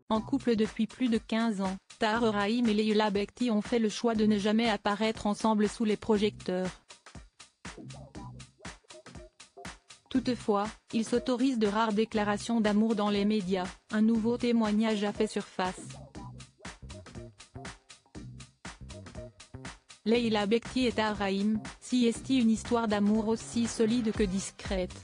En couple depuis plus de 15 ans, Tahar Rahim et Leïla Bekti ont fait le choix de ne jamais apparaître ensemble sous les projecteurs. Toutefois, ils s'autorisent de rares déclarations d'amour dans les médias. Un nouveau témoignage a fait surface. Leïla Bekti et Tahar Rahim, si est une histoire d'amour aussi solide que discrète.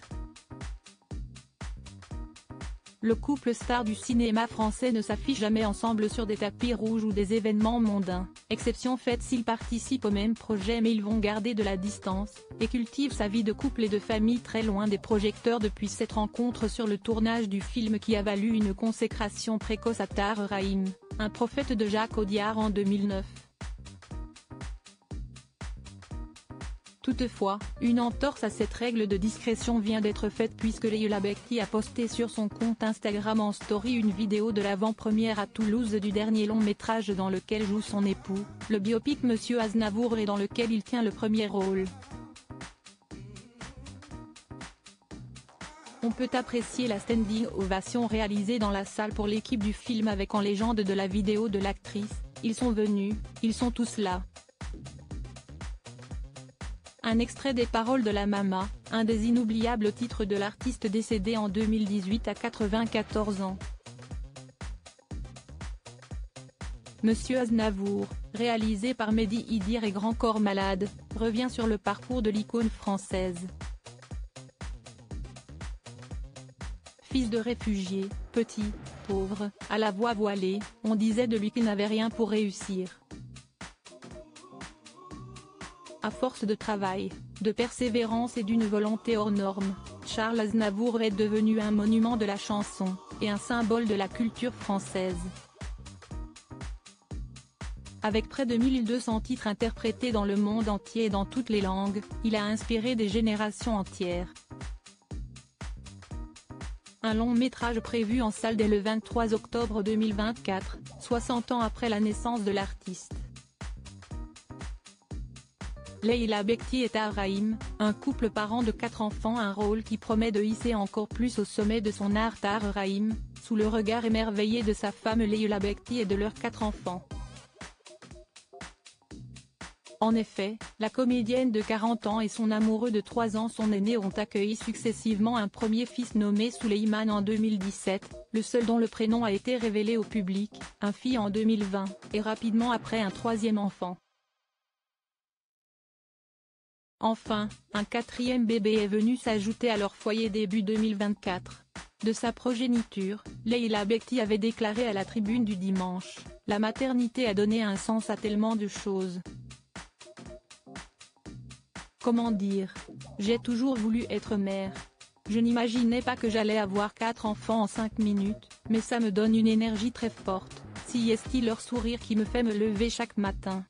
Le couple star du cinéma français ne s'affiche jamais ensemble sur des tapis rouges ou des événements mondains, exception faite s'ils participent au même projet, mais ils vont garder de la distance, et cultivent sa vie de couple et de famille très loin des projecteurs depuis cette rencontre sur le tournage du film qui a valu une consécration précoce à Tahar Rahim, un prophète de Jacques Audiard en 2009. Toutefois, une entorse à cette règle de discrétion vient d'être faite puisque Leïla Bekti a posté sur son compte Instagram en story une vidéo de l'avant-première à Toulouse du dernier long-métrage dans lequel joue son époux, le biopic Monsieur Aznavour, et dans lequel il tient le premier rôle. On peut apprécier la standing ovation réalisée dans la salle pour l'équipe du film avec en légende de la vidéo de l'actrice « Ils sont venus, ils sont tous là ». Un extrait des paroles de La Mama, un des inoubliables titres de l'artiste décédé en 2018 à 94 ans. Monsieur Aznavour, réalisé par Mehdi Idir et Grand Corps Malade, revient sur le parcours de l'icône française. Fils de réfugié, petit, pauvre, à la voix voilée, on disait de lui qu'il n'avait rien pour réussir. À force de travail, de persévérance et d'une volonté hors norme, Charles Aznavour est devenu un monument de la chanson, et un symbole de la culture française. Avec près de 1200 titres interprétés dans le monde entier et dans toutes les langues, il a inspiré des générations entières. Un long métrage prévu en salle dès le 23 octobre 2024, 60 ans après la naissance de l'artiste. Leïla Bekti et Tahar Rahim, un couple parent de 4 enfants, un rôle qui promet de hisser encore plus au sommet de son art Tahar Rahim, sous le regard émerveillé de sa femme Leïla Bekti et de leurs 4 enfants. En effet, la comédienne de 40 ans et son amoureux de 3 ans, son aîné, ont accueilli successivement un premier fils nommé Souleymane en 2017, le seul dont le prénom a été révélé au public, un fils en 2020, et rapidement après un troisième enfant. Enfin, un 4e bébé est venu s'ajouter à leur foyer début 2024. De sa progéniture, Leïla Bekti avait déclaré à la Tribune du dimanche « La maternité a donné un sens à tellement de choses. Comment dire ? J'ai toujours voulu être mère. Je n'imaginais pas que j'allais avoir 4 enfants en 5 minutes, mais ça me donne une énergie très forte, si est-il leur sourire qui me fait me lever chaque matin.